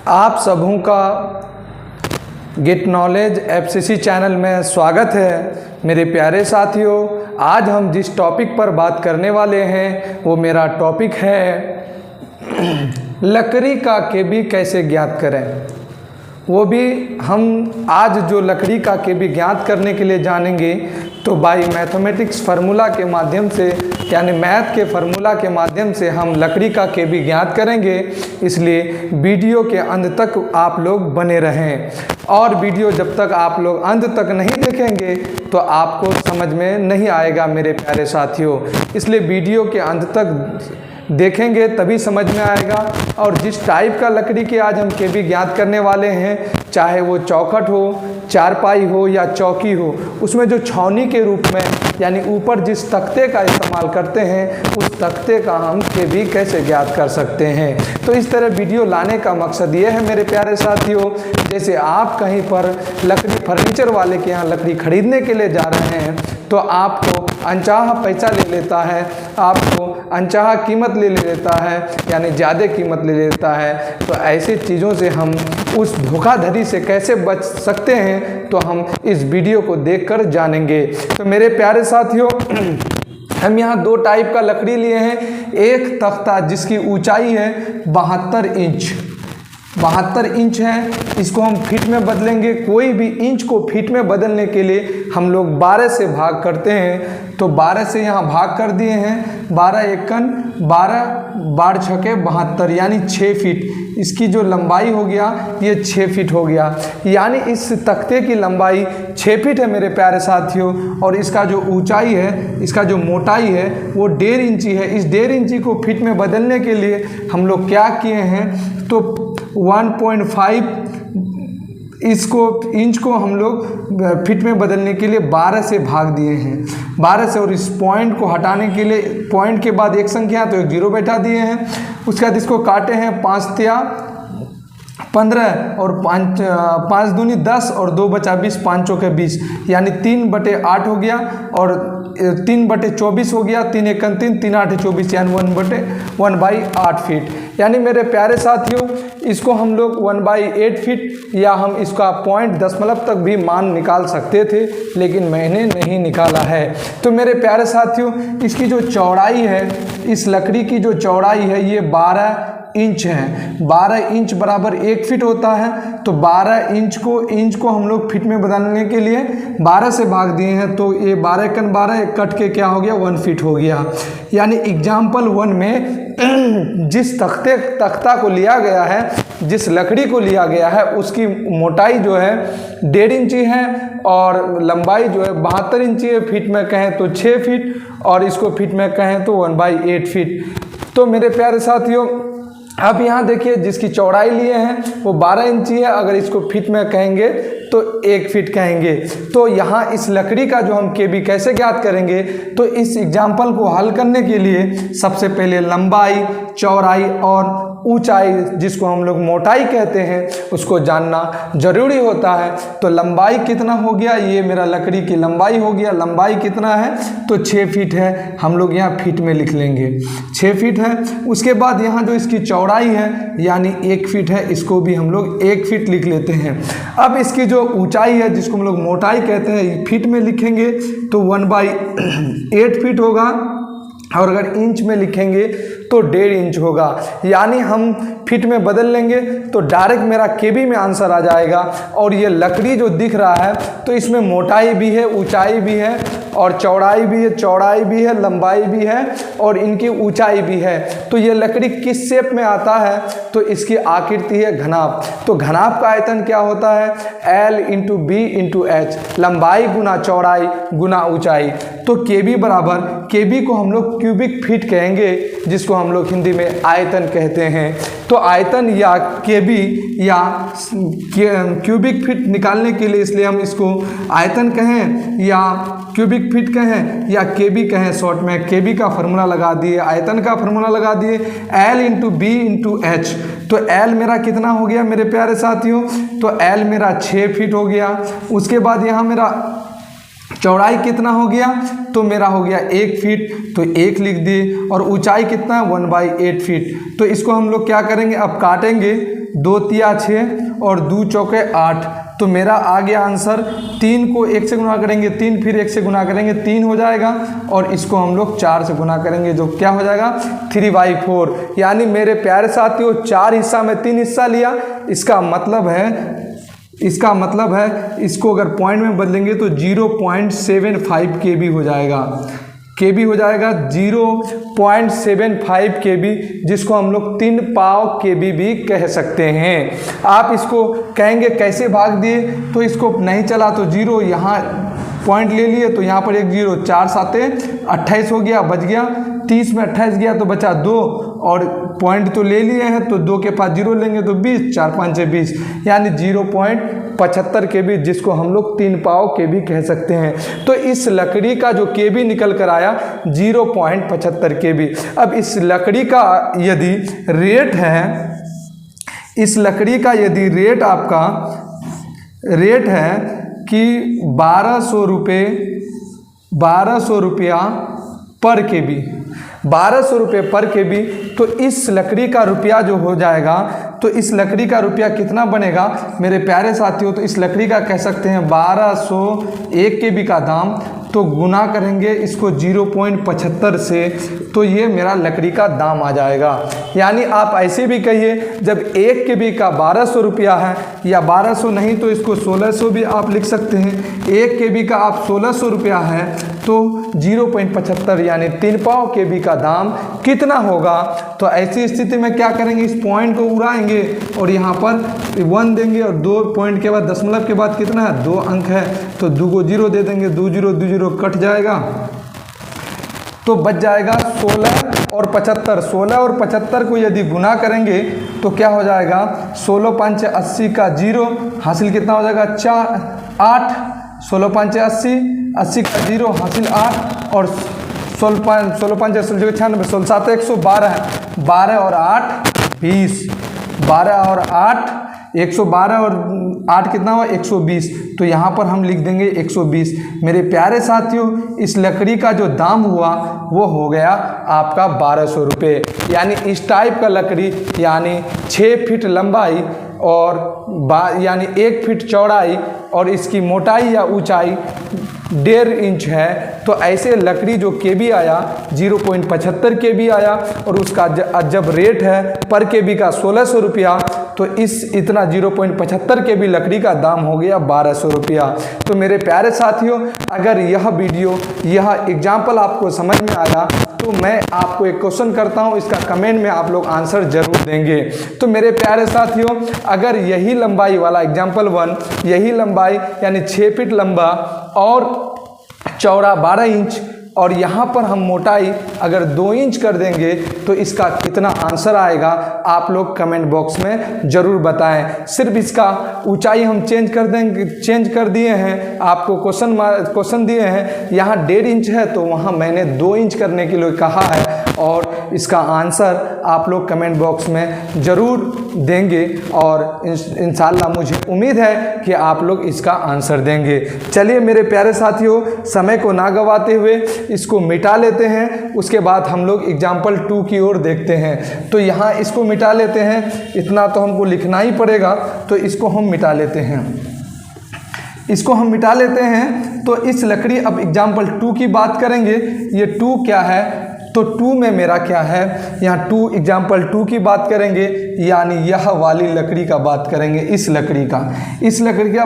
आप सबों का गेट नॉलेज एफसीसी चैनल में स्वागत है। मेरे प्यारे साथियों, आज हम जिस टॉपिक पर बात करने वाले हैं वो मेरा टॉपिक है लकड़ी का केबी कैसे ज्ञात करें। वो भी हम आज जो लकड़ी का केबी ज्ञात करने के लिए जानेंगे तो बाई मैथमेटिक्स फार्मूला के माध्यम से, यानी मैथ के फार्मूला के माध्यम से हम लकड़ी का केबी ज्ञात करेंगे। इसलिए वीडियो के अंत तक आप लोग बने रहें, और वीडियो जब तक आप लोग अंत तक नहीं देखेंगे तो आपको समझ में नहीं आएगा मेरे प्यारे साथियों। इसलिए वीडियो के अंत तक देखेंगे तभी समझ में आएगा। और जिस टाइप का लकड़ी के आज हम केबी ज्ञात करने वाले हैं, चाहे वो चौखट हो, चारपाई हो या चौकी हो, उसमें जो छावनी के रूप में यानी ऊपर जिस तख्ते का इस्तेमाल करते हैं उस तख्ते का हम केबी कैसे ज्ञात कर सकते हैं। तो इस तरह वीडियो लाने का मकसद ये है मेरे प्यारे साथियों, जैसे आप कहीं पर लकड़ी फर्नीचर वाले के यहाँ लकड़ी खरीदने के लिए जा रहे हैं तो आपको अनचाहा पैसा ले लेता है, आपको अनचाहा कीमत ले लेता है, यानी ज़्यादा कीमत ले लेता है। तो ऐसी चीज़ों से हम उस धोखाधड़ी से कैसे बच सकते हैं तो हम इस वीडियो को देखकर जानेंगे। तो मेरे प्यारे साथियों, हम यहाँ दो टाइप का लकड़ी लिए हैं। एक तख्ता जिसकी ऊंचाई है 72 इंच है, इसको हम फीट में बदलेंगे। कोई भी इंच को फीट में बदलने के लिए हम लोग 12 से भाग करते हैं। तो 12 से यहाँ भाग कर दिए हैं, 12 एकन 12 12 छके 72 यानी 6 फीट। इसकी जो लंबाई हो गया ये 6 फीट हो गया, यानी इस तख्ते की लंबाई 6 फीट है मेरे प्यारे साथियों। और इसका जो ऊंचाई है, इसका जो मोटाई है वो 1.5 इंची है। इस 1.5 इंची को फीट में बदलने के लिए हम लोग क्या किए हैं तो 1.5 इसको इंच को हम लोग फीट में बदलने के लिए 12 से भाग दिए हैं, 12 से। और इस पॉइंट को हटाने के लिए पॉइंट के बाद एक संख्या तो एक जीरो बैठा दिए हैं। उसके बाद इसको काटे हैं 5 तिया 15 और 5 दूनी 10 और 2 बचा 20, 5 चौके 20, यानी 3/8 हो गया और 3/24 हो गया। 3 एकन 3, 3 8 24, यानी 1/8 फीट। यानी मेरे प्यारे साथियों, इसको हम लोग 1/8 फीट या हम इसका पॉइंट दशमलव तक भी मान निकाल सकते थे, लेकिन मैंने नहीं निकाला है। तो मेरे प्यारे साथियों, इसकी जो चौड़ाई है, इस लकड़ी की जो चौड़ाई है ये 12 इंच है। 12 इंच बराबर 1 फीट होता है। तो 12 इंच को हम लोग फीट में बदलने के लिए 12 से भाग दिए हैं। तो ये 12 एकन 12 कट के क्या हो गया 1 फीट हो गया। यानी एग्जाम्पल 1 में जिस तख्ता को लिया गया है, जिस लकड़ी को लिया गया है, उसकी मोटाई जो है 1.5 इंची है और लंबाई जो है 72 इंची है। फीट में कहें तो 6 फीट और इसको फीट में कहें तो 1/8 फीट। तो मेरे प्यारे साथियों, अब यहाँ देखिए जिसकी चौड़ाई लिए हैं वो 12 इंची है, अगर इसको फीट में कहेंगे तो 1 फीट कहेंगे। तो यहाँ इस लकड़ी का जो हम केबी कैसे ज्ञात करेंगे, तो इस एग्जाम्पल को हल करने के लिए सबसे पहले लंबाई, चौड़ाई और ऊंचाई, जिसको हम लोग मोटाई कहते हैं, उसको जानना जरूरी होता है। तो लंबाई कितना हो गया, ये मेरा लकड़ी की लंबाई हो गया। लंबाई कितना है तो 6 फीट है, हम लोग यहाँ फीट में लिख लेंगे 6 फीट है। उसके बाद यहाँ जो इसकी चौड़ाई है यानी 1 फीट है, इसको भी हम लोग 1 फीट लिख लेते हैं। अब इसकी जो ऊंचाई है, जिसको हम लोग मोटाई कहते हैं, फीट में लिखेंगे तो 1/8 फीट होगा, और अगर इंच में लिखेंगे तो 1.5 इंच होगा। यानी हम फीट में बदल लेंगे तो डायरेक्ट मेरा केबी में आंसर आ जाएगा। और ये लकड़ी जो दिख रहा है तो इसमें मोटाई भी है, ऊंचाई भी है और चौड़ाई भी है, चौड़ाई भी है, लंबाई भी है और इनकी ऊंचाई भी है। तो ये लकड़ी किस शेप में आता है तो इसकी आकृति है घनाभ। तो घनाभ का आयतन क्या होता है L × B × H, लंबाई गुना चौड़ाई गुना ऊंचाई। तो केबी बराबर, केबी को हम लोग क्यूबिक फीट कहेंगे, जिसको हम लोग हिंदी में आयतन कहते हैं। तो आयतन या केबी या क्यूबिक फीट निकालने के लिए इसलिए हम इसको आयतन कहें या क्यूबिक फीट कहें या केबी कहें, शॉर्ट में केबी का फार्मूला लगा दिए, आयतन का फार्मूला लगा दिए, L × B × H। तो L मेरा कितना हो गया मेरे प्यारे साथियों, तो L मेरा 6 फीट हो गया। उसके बाद यहाँ मेरा चौड़ाई कितना हो गया तो मेरा हो गया 1 फीट, तो 1 लिख दिए। और ऊंचाई कितना है 1/8 फीट। तो इसको हम लोग क्या करेंगे, अब काटेंगे 2 तिया 6 और 2 चौके 8। तो मेरा आ गया आंसर। 3 को 1 से गुना करेंगे 3, फिर 1 से गुना करेंगे 3 हो जाएगा, और इसको हम लोग 4 से गुना करेंगे जो क्या हो जाएगा 3/4। यानी मेरे प्यारे साथियों 4 हिस्सा में 3 हिस्सा लिया। इसका मतलब है इसको अगर पॉइंट में बदलेंगे तो 0.75 kb हो जाएगा। kb हो जाएगा 0.75 kb, जिसको हम लोग 3 पाव kb भी कह सकते हैं। आप इसको कहेंगे कैसे भाग दिए, तो इसको नहीं चला तो 0 यहाँ पॉइंट ले लिए, तो यहाँ पर एक 0, 4 7 28 हो गया, बच गया। 30 में 28 गया तो बचा 2, और पॉइंट तो ले लिए हैं तो 2 के पास 0 लेंगे तो 20, 4 5 20, यानी 0.75 kb, जिसको हम लोग 3 पाव kb कह सकते हैं। तो इस लकड़ी का जो kb निकल कर आया 0.75 kb। अब इस लकड़ी का यदि रेट है, इस लकड़ी का यदि रेट आपका रेट है कि 1200 रुपया पर kb, 1200 रुपये पर kb, तो इस लकड़ी का रुपया जो हो जाएगा, तो इस लकड़ी का रुपया कितना बनेगा मेरे प्यारे साथियों। तो इस लकड़ी का कह सकते हैं 1201 kb का दाम, तो गुना करेंगे इसको 0.75 से, तो ये मेरा लकड़ी का दाम आ जाएगा। यानी आप ऐसे भी कहिए, जब 1 kb का 1200 रुपया है, या 1200 नहीं तो इसको 1600 भी आप लिख सकते हैं। 1 kb का आप 1600 रुपया है तो 0.75 यानी 3 पाव kb का दाम कितना होगा। तो ऐसी स्थिति में क्या करेंगे, इस पॉइंट को उड़ाएंगे और यहाँ पर 1 देंगे, और 2 पॉइंट के बाद दशमलव के बाद कितना है 2 अंक है, तो 2 को 0 दे देंगे, 2 0 2 0 कट जाएगा, तो बच जाएगा 16 और 75। 16 और 75 को यदि गुना करेंगे तो क्या हो जाएगा, 16 5 80 का 0 हासिल कितना हो जाएगा 8, 16 5 80, 80 का 0 हासिल 8, और 16 5 96 16 7 112 है, 12 और 8 20, 12 और 8 112 और 8 कितना हुआ 120, तो यहाँ पर हम लिख देंगे 120। मेरे प्यारे साथियों इस लकड़ी का जो दाम हुआ वो हो गया आपका 1200 रुपये। यानी इस टाइप का लकड़ी, यानी 6 फीट लंबाई और यानी 1 फीट चौड़ाई, और इसकी मोटाई या ऊंचाई 1.5 इंच है, तो ऐसे लकड़ी जो kb आया 0.75 kb आया, और उसका जब रेट है पर kb का 1600 रुपया, तो इतना 0.75 kb लकड़ी का दाम हो गया 1200 रुपया। तो मेरे प्यारे साथियों अगर यह वीडियो, यह एग्जाम्पल आपको समझ में आया, तो मैं आपको एक क्वेश्चन करता हूं, इसका कमेंट में आप लोग आंसर जरूर देंगे। तो मेरे प्यारे साथियों अगर यही लंबाई वाला एग्जाम्पल 1, यही लंबाई यानी 6 फीट लंबा और चौड़ा 12 इंच, और यहाँ पर हम मोटाई अगर 2 इंच कर देंगे तो इसका कितना आंसर आएगा, आप लोग कमेंट बॉक्स में ज़रूर बताएं। सिर्फ इसका ऊंचाई हम चेंज कर दिए हैं, आपको क्वेश्चन दिए हैं, यहाँ 1.5 इंच है तो वहाँ मैंने 2 इंच करने के लिए कहा है, और इसका आंसर आप लोग कमेंट बॉक्स में ज़रूर देंगे, और इंशाल्लाह मुझे उम्मीद है कि आप लोग इसका आंसर देंगे। चलिए मेरे प्यारे साथियों समय को ना गवाते हुए इसको मिटा लेते हैं, उसके बाद हम लोग एग्जाम्पल 2 की ओर देखते हैं। तो यहाँ इसको मिटा लेते हैं, इतना तो हमको लिखना ही पड़ेगा, तो इसको हम मिटा लेते हैं, इसको हम मिटा लेते हैं। तो इस लकड़ी, अब एग्जाम्पल 2 की बात करेंगे, ये 2 क्या है, तो 2 में मेरा क्या है, यहाँ 2 एग्जाम्पल 2 की बात करेंगे, यानी यह वाली लकड़ी का बात करेंगे, इस लकड़ी का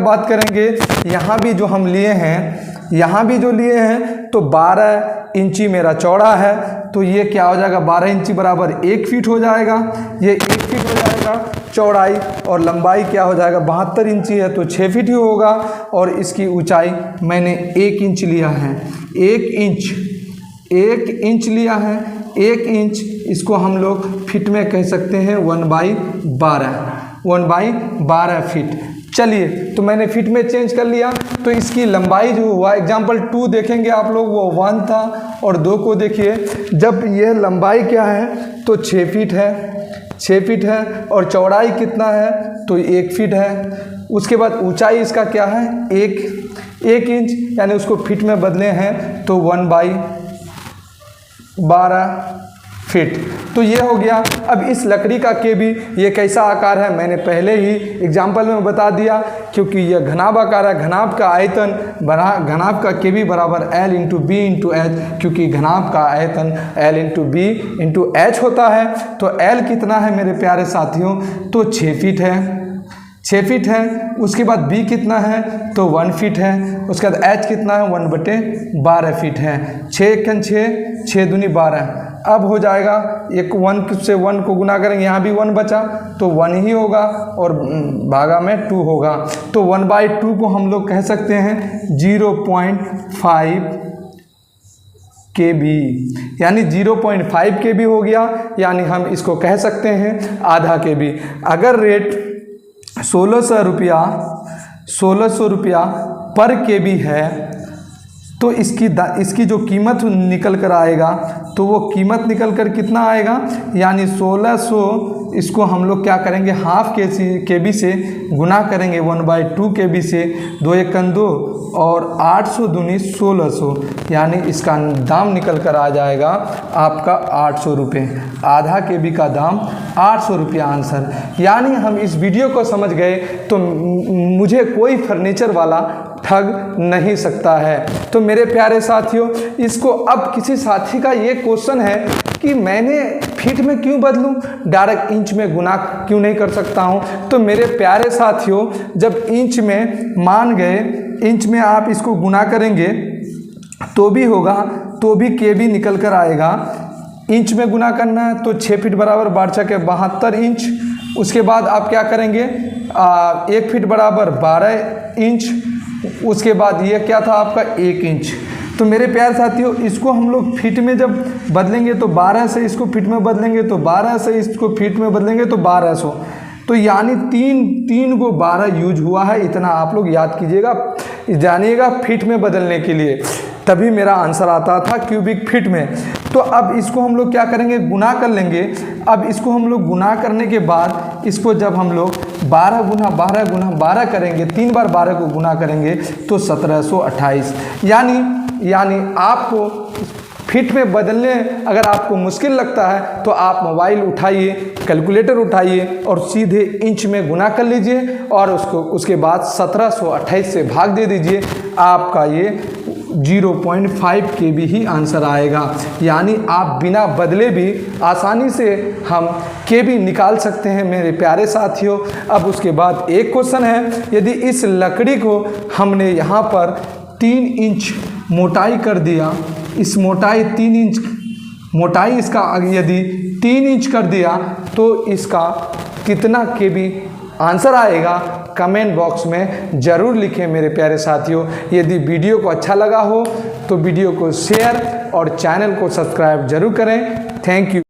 बात करेंगे। यहाँ भी जो हम लिए हैं, यहाँ भी जो लिए हैं, तो 12 इंची मेरा चौड़ा है, तो ये क्या हो जाएगा 12 इंची बराबर 1 फीट हो जाएगा, ये 1 फीट हो जाएगा चौड़ाई, और लंबाई क्या हो जाएगा 72 इंची है तो 6 फीट ही होगा, और इसकी ऊंचाई मैंने 1 इंच लिया है, 1 इंच लिया है। 1 इंच इसको हम लोग फीट में कह सकते हैं 1/12 फीट। चलिए तो मैंने फीट में चेंज कर लिया, तो इसकी लंबाई जो हुआ एग्जाम्पल 2 देखेंगे आप लोग, वो 1 था, और 2 को देखिए, जब ये लंबाई क्या है तो 6 फीट है, 6 फीट है, और चौड़ाई कितना है तो 1 फीट है। उसके बाद ऊंचाई इसका क्या है 1 इंच, यानी उसको फीट में बदले हैं तो 1/12 फीट। तो ये हो गया। अब इस लकड़ी का केबी ये कैसा आकार है मैंने पहले ही एग्जाम्पल में बता दिया, क्योंकि यह घनाभ आकार है। घनाभ का आयतन घनाभ का केबी बराबर L into B into H, क्योंकि घनाभ का आयतन L into B into H होता है। तो L कितना है मेरे प्यारे साथियों, तो 6 फीट है, 6 फीट है। उसके बाद B कितना है, तो 1 फीट है। उसके बाद H कितना है, 1/12 फीट है। 6 एकन 6, 6 दूनी 12। अब हो जाएगा, एक 1 से 1 को गुना करेंगे, यहाँ भी 1 बचा तो 1 ही होगा और भागा में 2 होगा। तो 1/2 को हम लोग कह सकते हैं 0.5 kb, यानी 0.5 kb हो गया, यानी हम इसको कह सकते हैं आधा kb। अगर रेट 1600 रुपया पर केबी है तो इसकी जो कीमत निकल कर आएगा, तो वो कीमत निकल कर कितना आएगा, यानी 1600 इसको हम लोग क्या करेंगे, हाफ केबी से गुना करेंगे 1/2 केबी से। 2 एकन 2 और 800 दूनी 1600, यानी इसका दाम निकल कर आ जाएगा आपका 800 रुपये। आधा केबी का दाम 800 रुपया आंसर। यानी हम इस वीडियो को समझ गए तो मुझे कोई फर्नीचर वाला ठग नहीं सकता है। तो मेरे प्यारे साथियों, इसको अब किसी साथी का ये क्वेश्चन है कि मैंने फीट में क्यों बदलूं, डायरेक्ट इंच में गुना क्यों नहीं कर सकता हूं। तो मेरे प्यारे साथियों, जब इंच में मान गए, इंच में आप इसको गुना करेंगे तो भी होगा, तो भी केबी निकल कर आएगा। इंच में गुना करना है तो 6 फीट बराबर 12×72 इंच। उसके बाद आप क्या करेंगे, 1 फीट बराबर 12 इंच। उसके बाद ये क्या था आपका 1 इंच। तो मेरे प्यारे साथियों, इसको हम लोग फीट में जब बदलेंगे तो 12 से इसको फीट में बदलेंगे तो 12 से इसको फीट में बदलेंगे तो 1200। तो यानी 3 को 12 यूज हुआ है, इतना आप लोग याद कीजिएगा, जानिएगा फीट में बदलने के लिए, तभी मेरा आंसर आता था क्यूबिक फीट में। तो अब इसको हम लोग क्या करेंगे, गुना कर लेंगे। अब इसको हम लोग गुना करने के बाद इसको जब हम लोग 12 गुना 12 गुना 12 करेंगे, 3 बार 12 को गुना करेंगे तो 1728। यानी आपको फीट में बदलने अगर आपको मुश्किल लगता है तो आप मोबाइल उठाइए, कैलकुलेटर उठाइए और सीधे इंच में गुना कर लीजिए और उसके बाद 1728 से भाग दे दीजिए। आपका ये 0.5 केबी ही आंसर आएगा। यानी आप बिना बदले भी आसानी से हम केबी निकाल सकते हैं मेरे प्यारे साथियों। अब उसके बाद एक क्वेश्चन है, यदि इस लकड़ी को हमने यहाँ पर 3 इंच मोटाई कर दिया, इस मोटाई 3 इंच मोटाई इसका यदि 3 इंच कर दिया तो इसका कितना केबी आंसर आएगा, कमेंट बॉक्स में ज़रूर लिखें मेरे प्यारे साथियों। यदि वीडियो को अच्छा लगा हो तो वीडियो को शेयर और चैनल को सब्सक्राइब जरूर करें। Thank you.